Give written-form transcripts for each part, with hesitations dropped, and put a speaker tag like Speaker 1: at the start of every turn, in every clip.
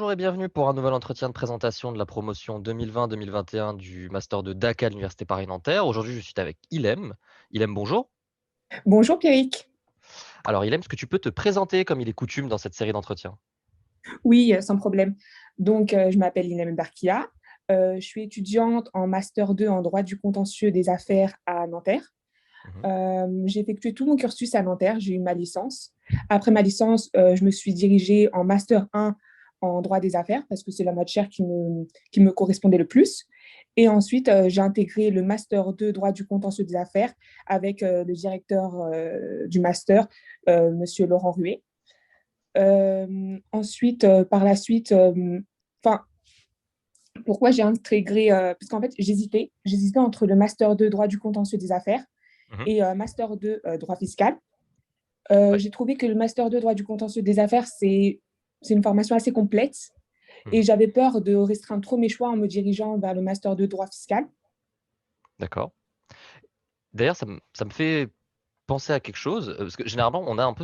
Speaker 1: Bonjour et bienvenue pour un nouvel entretien de présentation de la promotion 2020-2021 du master de DACA à l'Université Paris-Nanterre. Aujourd'hui, je suis avec Ilem. Ilem, bonjour.
Speaker 2: Bonjour Pierrick.
Speaker 1: Alors Ilem, est-ce que tu peux te présenter comme il est coutume dans cette série d'entretiens?
Speaker 2: Oui, sans problème. Donc, je m'appelle Inem Barkia. Je suis étudiante en Master 2 en droit du contentieux des affaires à Nanterre.
Speaker 1: Mhm.
Speaker 2: J'ai effectué tout mon cursus à Nanterre, j'ai eu ma licence. Après ma licence, je me suis dirigée en Master 1 en droit des affaires parce que c'est la matière qui me correspondait le plus. Et ensuite, j'ai intégré le Master 2 droit du contentieux des affaires avec le directeur du master, Monsieur Laurent Ruet. Ensuite, par la suite, enfin, pourquoi j'ai intégré, parce qu'en fait, j'hésitais entre le Master 2 droit du contentieux des affaires
Speaker 1: Mhm.
Speaker 2: et Master 2 droit fiscal.
Speaker 1: Ouais.
Speaker 2: J'ai trouvé que le Master 2 droit du contentieux des affaires, c'est une formation assez complète et
Speaker 1: Mhm.
Speaker 2: j'avais peur de restreindre trop mes choix en me dirigeant vers le Master 2 droit fiscal.
Speaker 1: D'accord. D'ailleurs, ça me fait penser à quelque chose, parce que généralement, on a un peu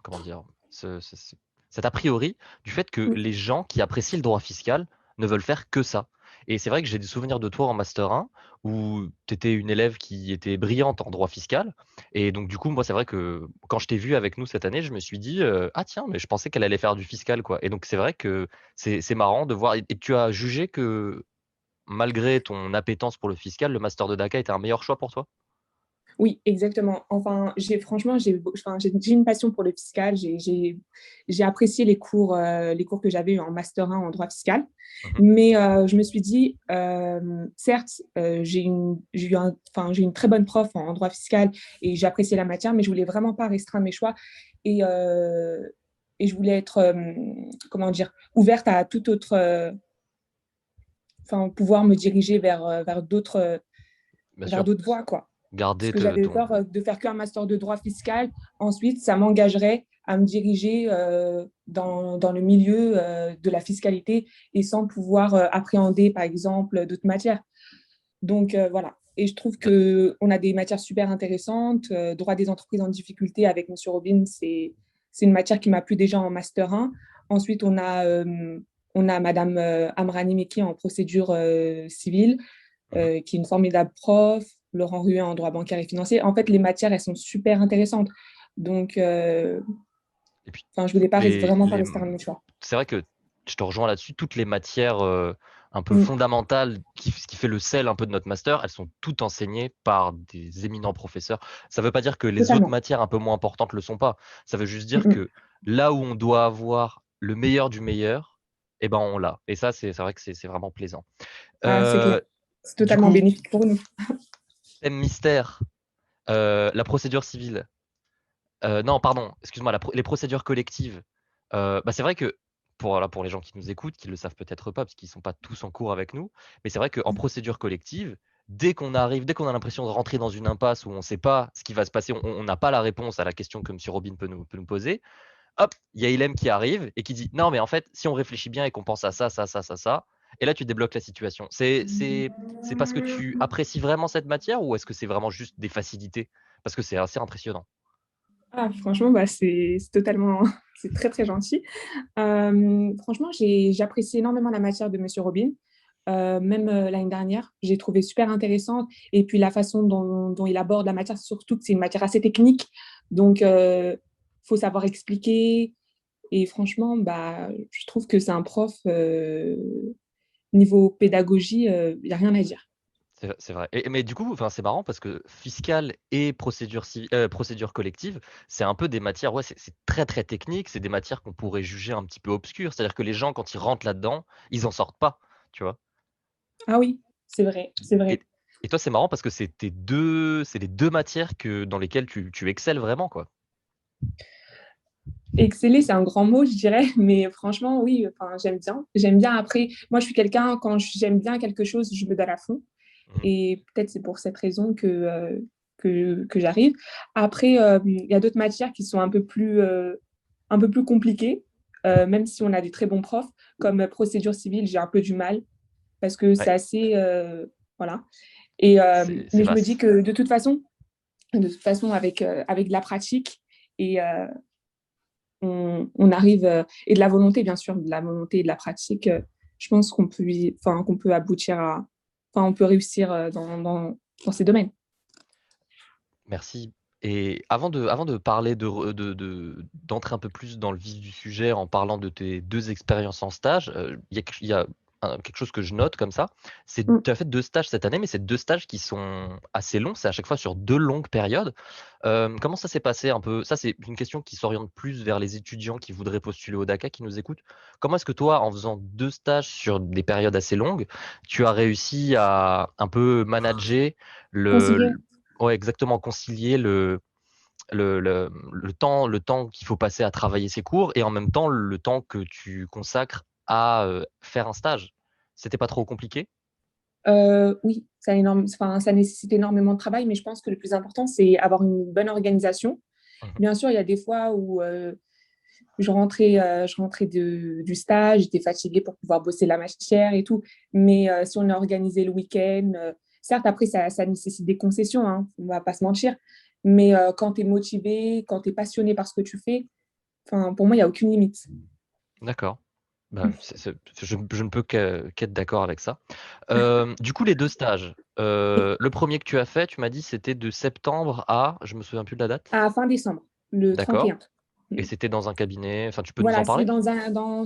Speaker 1: comment dire, cet a priori du fait que
Speaker 2: Oui,
Speaker 1: les gens qui apprécient le droit fiscal ne veulent faire que ça. Et c'est vrai que j'ai des souvenirs de toi en Master 1 où tu étais une élève qui était brillante en droit fiscal. Et donc, du coup, moi, c'est vrai que quand je t'ai vu avec nous cette année, je me suis dit, ah tiens, mais je pensais qu'elle allait faire du fiscal, quoi. Et donc, c'est vrai que c'est marrant de voir. Et tu as jugé que malgré ton appétence pour le fiscal, le Master de DACA était un meilleur choix pour toi?
Speaker 2: oui, exactement. Enfin, franchement, j'ai une passion pour le fiscal. J'ai apprécié les cours que j'avais eu en Master 1 en droit fiscal.
Speaker 1: Mhm.
Speaker 2: Mais je me suis dit, certes, j'ai une très bonne prof en droit fiscal et j'ai apprécié la matière, mais je voulais vraiment pas restreindre mes choix et, euh, et je voulais être, comment dire, ouverte à toute autre, pouvoir me diriger
Speaker 1: Bien
Speaker 2: vers
Speaker 1: sûr.
Speaker 2: d'autres voies, quoi. Parce
Speaker 1: Garder
Speaker 2: que j'avais
Speaker 1: ton.
Speaker 2: peur de faire qu'un master de droit fiscal. Ensuite, ça m'engagerait à me diriger dans le milieu de la fiscalité et sans pouvoir appréhender, par exemple, d'autres matières. Donc, voilà. Et je trouve qu'on a des matières super intéressantes. Droit des entreprises en difficulté avec M. Robin, c'est une matière qui m'a plu déjà en master 1. Ensuite, on a Madame Amrani Meki en procédure civile
Speaker 1: Mhm.
Speaker 2: qui est une formidable prof, Laurent Ruet en droit bancaire et financier. En fait, les matières, elles sont super intéressantes. Donc,
Speaker 1: Et puis,
Speaker 2: je voulais pas vraiment pas rester un de mes choix.
Speaker 1: c'est vrai que je te rejoins là-dessus. Toutes les matières un peu
Speaker 2: Mm,
Speaker 1: fondamentales, ce qui fait le sel un peu de notre master, elles sont toutes enseignées par des éminents professeurs. Ça ne veut pas dire que les autres
Speaker 2: totalement.
Speaker 1: matières un peu moins importantes le sont pas. Ça veut juste
Speaker 2: Mm,
Speaker 1: dire
Speaker 2: mm.
Speaker 1: que là où on doit avoir le meilleur du meilleur, eh ben on l'a. Et ça, c'est vrai que c'est vraiment plaisant.
Speaker 2: Ah, c'est clair.
Speaker 1: Euh,
Speaker 2: C'est
Speaker 1: du
Speaker 2: totalement
Speaker 1: coup,
Speaker 2: bénéfique pour nous.
Speaker 1: thème mystère, la procédure civile. Non, pardon, excuse-moi, les procédures collectives. Bah, c'est vrai que pour les gens qui nous écoutent, qui le savent peut-être pas, parce qu'ils sont pas tous en cours avec nous, mais c'est vrai qu'en procédure collective, dès qu'on a l'impression de rentrer dans une impasse où on ne sait pas ce qui va se passer, on n'a pas la réponse à la question que M. Robin peut nous poser, hop, il y a Ilem qui arrive et qui dit non, mais en fait, si on réfléchit bien et qu'on pense à ça, ça, ça, ça, ça, et là tu débloques la situation. C'est parce que tu apprécies vraiment cette matière ou est-ce que c'est vraiment juste des facilités? Parce que c'est assez impressionnant.
Speaker 2: Ah, franchement, c'est totalement, c'est très, très gentil. Franchement, j'apprécie énormément la matière de Monsieur Robin. Même l'année dernière, j'ai trouvé super intéressante. Et puis la façon dont il aborde la matière, surtout que c'est une matière assez technique. Donc, faut savoir expliquer. Et franchement, je trouve que c'est un prof, niveau pédagogie, il n'y a rien à dire.
Speaker 1: C'est vrai. Mais du coup, enfin, c'est marrant parce que fiscale et procédure collective, c'est un peu des matières, ouais, c'est très très technique, c'est des matières qu'on pourrait juger un petit peu obscures. C'est-à-dire que les gens, quand ils rentrent là-dedans, ils en sortent pas, tu vois.
Speaker 2: Ah oui, c'est vrai, c'est
Speaker 1: Et,
Speaker 2: vrai.
Speaker 1: et toi, c'est marrant parce que c'est les deux matières dans lesquelles tu excelles vraiment, quoi.
Speaker 2: Exceller, c'est un grand mot, je dirais, mais franchement, oui, enfin, j'aime bien. J'aime bien. Après, moi, je suis quelqu'un, quand j'aime bien quelque chose, je me donne à fond.
Speaker 1: Mhm.
Speaker 2: Et peut-être c'est pour cette raison que j'arrive. Après, il y a d'autres matières qui sont un peu plus compliquées, même si on a des très bons profs, comme procédure civile, j'ai un peu du mal parce que c'est
Speaker 1: Ouais,
Speaker 2: assez. Voilà. Et,
Speaker 1: c'est
Speaker 2: mais je me dis
Speaker 1: vaste.
Speaker 2: que de toute façon avec de la pratique et, on arrive, et de la volonté, bien sûr, de la volonté et de la pratique, je pense qu'on peut aboutir à, enfin, on peut réussir dans ces domaines.
Speaker 1: Merci. Et avant de parler d'entrer un peu plus dans le vif du sujet en parlant de tes 2 expériences en stage, il y a quelque chose que je note comme ça, c'est
Speaker 2: Mm.
Speaker 1: tu as fait 2 stages cette année, mais c'est 2 stages qui sont assez longs, c'est à chaque fois sur 2 longues périodes. Comment ça s'est passé un peu? Ça, c'est une question qui s'oriente plus vers les étudiants qui voudraient postuler au DACA, qui nous écoutent. Comment est-ce que toi, en faisant 2 stages sur des périodes assez longues, tu as réussi à un peu manager
Speaker 2: Concilier.
Speaker 1: le ouais, exactement, concilier le temps qu'il faut passer à travailler ses cours et en même temps le temps que tu consacres à, faire un stage? C'était pas trop compliqué?
Speaker 2: Oui, ça nécessite énormément de travail, mais je pense que le plus important, c'est avoir une bonne organisation.
Speaker 1: Mmh.
Speaker 2: Bien sûr, il y a des fois où je rentrais du stage, j'étais fatiguée pour pouvoir bosser la matière et tout. Mais si on est organisé le week-end, certes, après, ça nécessite des concessions, hein, on va pas se mentir. Mais quand tu es motivé, quand tu es passionné par ce que tu fais, enfin, pour moi, il n'y a aucune limite.
Speaker 1: D'accord. Bah, je ne peux qu'être d'accord avec ça. Du coup, les 2 stages, le premier que tu as fait, tu m'as dit c'était de septembre à je me souviens plus de la date?
Speaker 2: À fin décembre, le
Speaker 1: D'accord,
Speaker 2: 31.
Speaker 1: et c'était dans un cabinet, enfin, tu peux nous en
Speaker 2: Voilà,
Speaker 1: parler?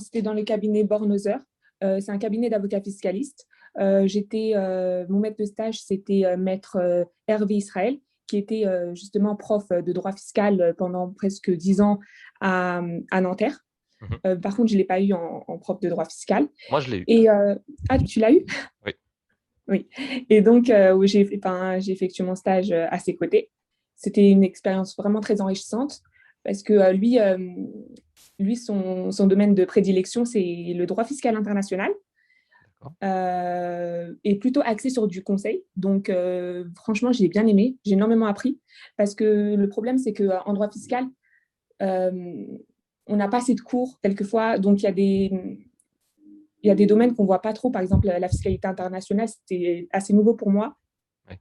Speaker 2: c'était dans le cabinet Bornozer. C'est un cabinet d'avocats fiscalistes. Mon maître de stage, c'était maître Hervé Israël, qui était justement prof de droit fiscal pendant presque 10 ans à Nanterre.
Speaker 1: Mmh.
Speaker 2: Par contre, je ne l'ai pas eu en prof de droit fiscal.
Speaker 1: Moi, je l'ai eu.
Speaker 2: Et ah, tu l'as eu?
Speaker 1: Oui.
Speaker 2: Oui. Et donc, où j'ai effectué mon stage à ses côtés. C'était une expérience vraiment très enrichissante parce que lui, son domaine de prédilection, c'est le droit fiscal international,
Speaker 1: D'accord.
Speaker 2: et plutôt axé sur du conseil. Donc, franchement, j'ai bien aimé, j'ai énormément appris parce que le problème, c'est qu'en droit fiscal, euh, on n'a pas assez de cours quelquefois. Donc, il y a des domaines qu'on ne voit pas trop. Par exemple, la fiscalité internationale, c'était assez nouveau pour moi.
Speaker 1: Ouais.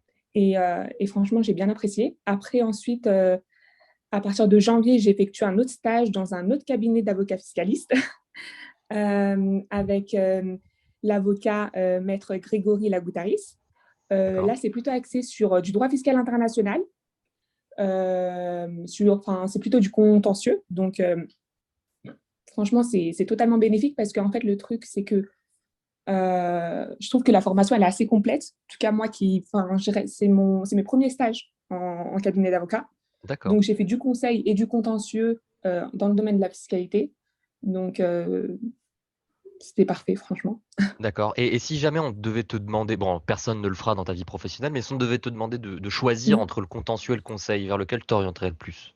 Speaker 2: Et franchement, j'ai bien apprécié. Après, ensuite, à partir de janvier, j'ai effectué un autre stage dans un autre cabinet d'avocats fiscalistes avec l'avocat maître Grégory Lagoutaris.
Speaker 1: D'accord.
Speaker 2: Là, c'est plutôt axé sur du droit fiscal international. Enfin, c'est plutôt du contentieux. Donc, franchement, c'est totalement bénéfique parce qu'en fait, le truc, c'est que je trouve que la formation, elle est assez complète. En tout cas, moi, enfin, c'est mes premiers stages en cabinet d'avocat.
Speaker 1: D'accord.
Speaker 2: Donc, j'ai fait du conseil et du contentieux dans le domaine de la fiscalité. Donc, c'était parfait, franchement.
Speaker 1: D'accord, et si jamais on devait te demander, bon, personne ne le fera dans ta vie professionnelle, mais si on devait te demander de choisir
Speaker 2: Mm.
Speaker 1: entre le contentieux et le conseil, vers lequel tu t'orienterais le plus?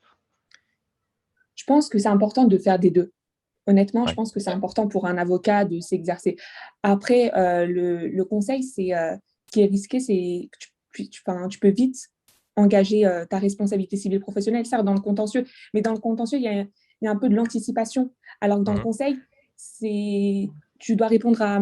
Speaker 2: Je pense que c'est important de faire des deux. Honnêtement, je
Speaker 1: Ouais.
Speaker 2: pense que c'est important pour un avocat de s'exercer. Après, le conseil, qui est risqué, c'est que enfin, tu peux vite engager ta responsabilité civile professionnelle, certes dans le contentieux, mais dans le contentieux, il y a un peu de l'anticipation. Alors que dans le
Speaker 1: Mmh.
Speaker 2: conseil, tu dois répondre à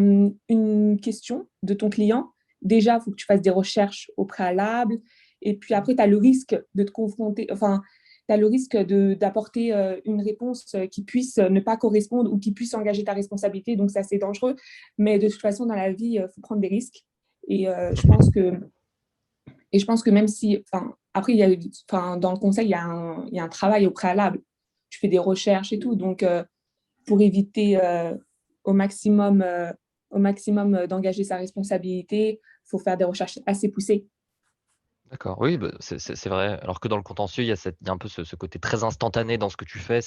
Speaker 2: une question de ton client. Déjà, il faut que tu fasses des recherches au préalable. Et puis après, tu as le risque de te confronter, enfin, tu as le risque d'apporter une réponse qui puisse ne pas correspondre ou qui puisse engager ta responsabilité. Donc, c'est assez dangereux. Mais de toute façon, dans la vie, il faut prendre des risques. Et, je pense que même si, enfin, après, enfin, dans le conseil, il y a un travail au préalable. Tu fais des recherches et tout. Donc, pour éviter au maximum d'engager sa responsabilité, il faut faire des recherches assez poussées.
Speaker 1: D'accord, oui, bah, c'est vrai. Alors que dans le contentieux, il y a un peu ce côté très instantané dans ce que tu fais.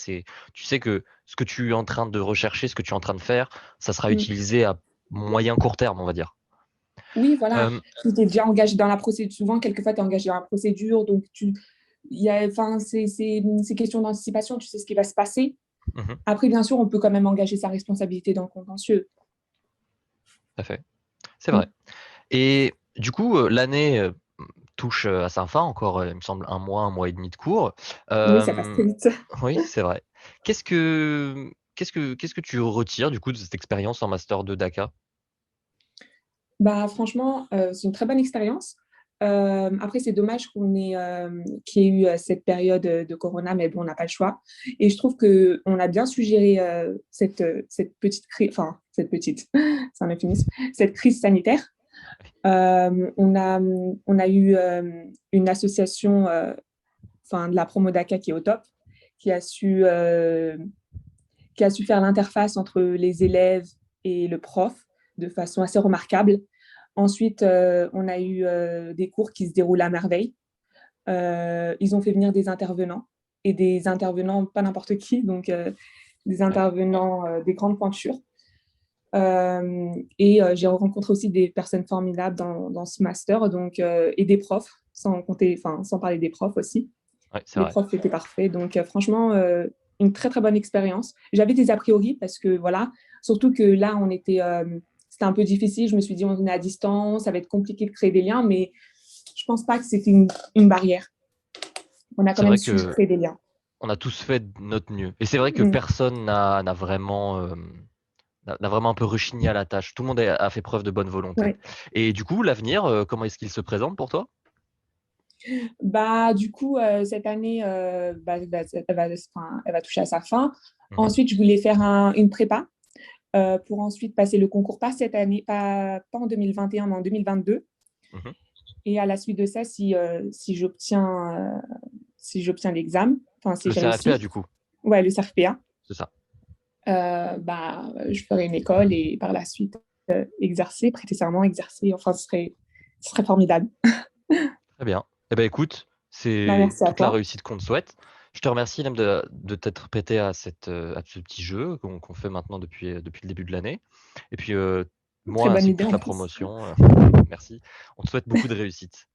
Speaker 1: Tu sais que ce que tu es en train de rechercher, ce que tu es en train de faire, ça sera
Speaker 2: Mm.
Speaker 1: utilisé à moyen court terme, on va dire.
Speaker 2: Oui, voilà.
Speaker 1: Hem,
Speaker 2: Tu es déjà engagé dans la procédure. Souvent, quelquefois, tu es engagé dans la procédure. Donc, enfin, c'est question d'anticipation. Tu sais ce qui va se passer.
Speaker 1: mmh,
Speaker 2: Après, bien sûr, on peut quand même engager sa responsabilité dans le contentieux.
Speaker 1: tout à fait, c'est vrai.
Speaker 2: Mm.
Speaker 1: Et du coup, l'année, touche, à sa fin, encore, il me semble un mois et demi de cours.
Speaker 2: Oui, ça passe très vite.
Speaker 1: Oui, c'est vrai. Qu'est-ce que tu retires du coup de cette expérience en master 2 DACA?
Speaker 2: Bah, franchement, c'est une très bonne expérience. Après, c'est dommage qu'il y ait eu cette période de corona, mais bon, on n'a pas le choix. Et je trouve qu'on a bien suggéré cette petite crise, enfin, cette petite, c'est un euphémisme, cette crise sanitaire. On a eu une association, enfin, de la promo DACA qui est au top, qui a su, euh, qui a su faire l'interface entre les élèves et le prof de façon assez remarquable. Ensuite, on a eu des cours qui se déroulent à merveille. Ils ont fait venir des intervenants et des intervenants, pas n'importe qui, donc des
Speaker 1: Ouais.
Speaker 2: intervenants des grandes pointures. J'ai rencontré aussi des personnes formidables dans ce master, donc, et des profs, sans parler des profs aussi.
Speaker 1: Ouais, c'est
Speaker 2: Les
Speaker 1: vrai.
Speaker 2: profs étaient parfaits. Donc, franchement, une très, très bonne expérience. J'avais des a priori parce que, voilà, surtout que là, c'était un peu difficile. Je me suis dit, on est à distance, ça va être compliqué de créer des liens, mais je pense pas que c'était une barrière. On a quand
Speaker 1: C'est
Speaker 2: même
Speaker 1: vrai
Speaker 2: su
Speaker 1: que
Speaker 2: créer des liens.
Speaker 1: on a tous fait de notre mieux. Et c'est vrai que
Speaker 2: Mm.
Speaker 1: personne n'a vraiment, n'a vraiment un peu rechigné à la tâche. Tout le monde a fait preuve de bonne volonté.
Speaker 2: Ouais.
Speaker 1: Et du coup, l'avenir, comment est-ce qu'il se présente pour toi?
Speaker 2: Bah, du coup, cette année, elle va toucher à sa fin.
Speaker 1: Mhm,
Speaker 2: Ensuite, je voulais faire une prépa pour ensuite passer le concours, pas cette année, pas en 2021, mais en 2022.
Speaker 1: mhm.
Speaker 2: Et à la suite de ça, si j'obtiens l'examen, enfin, si
Speaker 1: Le
Speaker 2: j'ai
Speaker 1: CRFPA,
Speaker 2: réussi,
Speaker 1: du coup,
Speaker 2: ouais, le CRFPA,
Speaker 1: c'est ça.
Speaker 2: je ferai une école et par la suite, exercer, prêter serment, exercer. Enfin, ce serait formidable.
Speaker 1: Très bien. Eh ben écoute,
Speaker 2: Bah,
Speaker 1: c'est
Speaker 2: merci à
Speaker 1: toute la
Speaker 2: toi.
Speaker 1: réussite qu'on te souhaite. Je te remercie, Lem, de t'être prêté à ce petit jeu qu'on fait maintenant depuis le début de l'année. Et puis,
Speaker 2: Très
Speaker 1: moi,
Speaker 2: bonne
Speaker 1: ainsi que
Speaker 2: idée
Speaker 1: toute
Speaker 2: en
Speaker 1: la
Speaker 2: plus.
Speaker 1: promotion, merci. On te souhaite beaucoup de réussite.